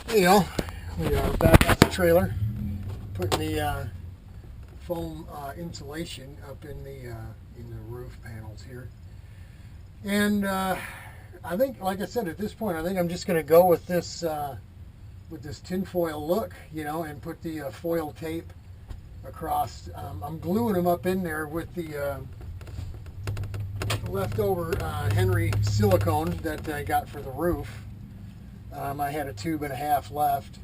There you go. We are back at the trailer, putting the foam insulation up in the roof panels here. And I think, like I said, at this point, I think I'm just going to go with this tinfoil look, and put the foil tape across. I'm gluing them up in there with the leftover Henry silicone that I got for the roof. I had a tube and a half left,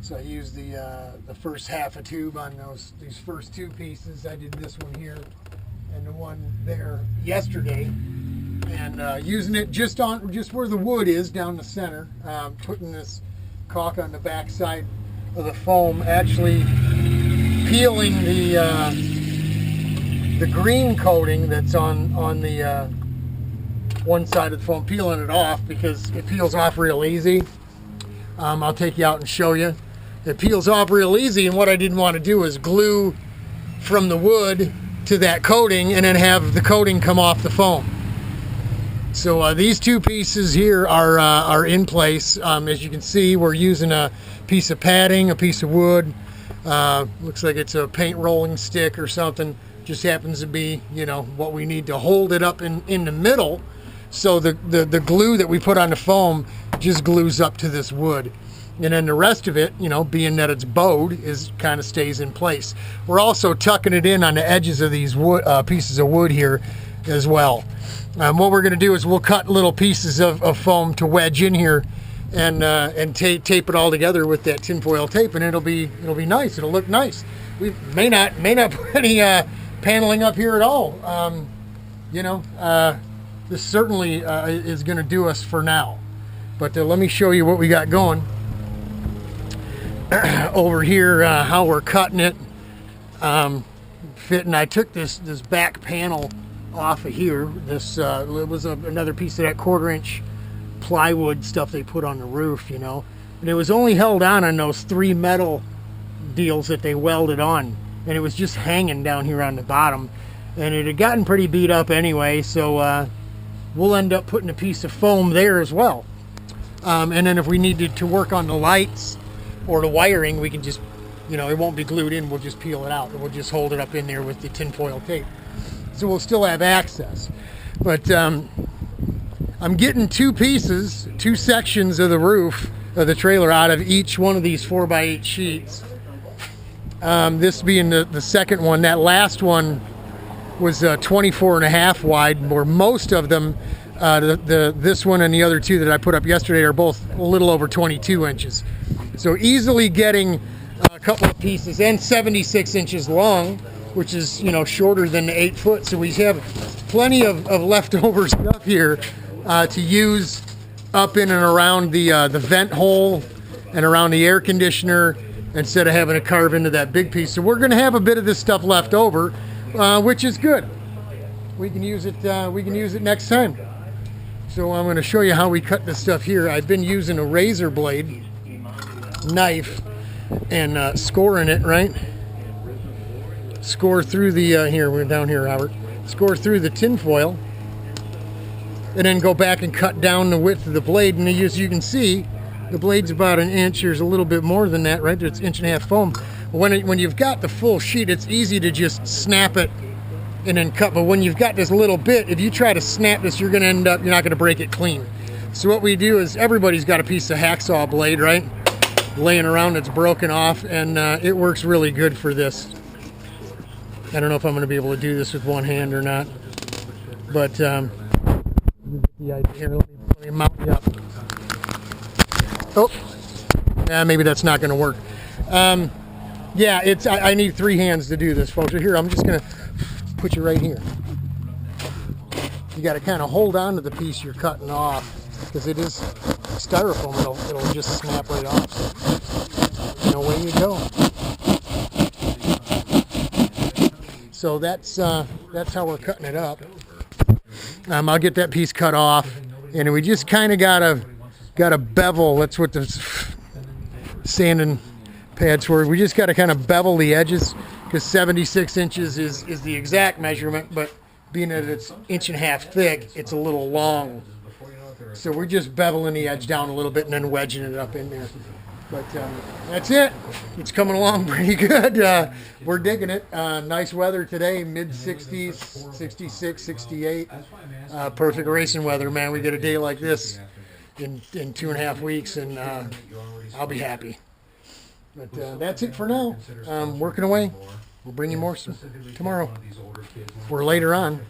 so I used the first half a tube on these first two pieces. I did this one here and the one there yesterday, and using it just where the wood is down the center. Putting this caulk on the back side of the foam, actually peeling the green coating that's on the one side of the foam, peeling it off because it peels off real easy. I'll take you out and show you. It peels off real easy, and what I didn't want to do is glue from the wood to that coating and then have the coating come off the foam. So these two pieces here are in place. As you can see, we're using a piece of padding, a piece of wood. Looks like it's a paint rolling stick or something. Just happens to be, what we need to hold it up in the middle. So the glue that we put on the foam just glues up to this wood. And then the rest of it, being that it's bowed, kind of stays in place. We're also tucking it in on the edges of these pieces of wood here as well. What we're going to do is we'll cut little pieces of foam to wedge in here and tape it all together with that tinfoil tape, and it'll be nice. It'll look nice. We may not put any paneling up here at all. This certainly is going to do us for now. But let me show you what we got going over here. How we're cutting it, fitting. I took this back panel off of here. This was another piece of that 1/4-inch plywood stuff they put on the roof, and it was only held on those 3 metal deals that they welded on, and it was just hanging down here on the bottom, and it had gotten pretty beat up anyway. So we'll end up putting a piece of foam there as well, and then if we needed to work on the lights or the wiring, we can just, it won't be glued in. We'll just peel it out, and we'll just hold it up in there with the tinfoil tape. So we'll still have access. But I'm getting two sections of the roof of the trailer out of each one of these 4x8 sheets. This being the second one. That last one was 24.5 wide, where most of them, this one and the other two that I put up yesterday, are both a little over 22 inches. So easily getting a couple of pieces, and 76 inches long, which is, shorter than the 8 foot. So we have plenty of leftover stuff here to use up in and around the vent hole and around the air conditioner, instead of having to carve into that big piece. So we're going to have a bit of this stuff left over, which is good. We can use it. We can use it next time. So I'm going to show you how we cut this stuff here. I've been using a razor blade knife and scoring it, right? Score through the here, we're down here, Robert. Score through the tinfoil, and then go back and cut down the width of the blade. And as you can see, the blade's about 1 inch. There's a little bit more than that, right? It's 1.5 inch foam. When you've got the full sheet, it's easy to just snap it and then cut. But when you've got this little bit, if you try to snap this, you're not going to break it clean. So what we do is, everybody's got a piece of hacksaw blade, right, laying around that's broken off, and it works really good for this. I don't know if I'm going to be able to do this with one hand or not, but the idea here. Let me mount you up. Oh, yeah, maybe that's not going to work. Yeah, I need 3 hands to do this, folks. So here, I'm just going to put you right here. You got to kind of hold on to the piece you're cutting off, because it is styrofoam. It'll just snap right off. So, away you go. So that's how we're cutting it up. I'll get that piece cut off, and we just kind of got a bevel. That's what the sanding pads for. We just got to kind of bevel the edges, because 76 inches is the exact measurement, but being that it's 1.5 inches thick, it's a little long. So we're just beveling the edge down a little bit and then wedging it up in there. But that's it. It's coming along pretty good. We're digging it. Nice weather today, mid-60s, 66, 68. Perfect racing weather, man. We get a day like this in 2.5 weeks, and I'll be happy. But that's it for now. Working away. We'll bring you more tomorrow or later on.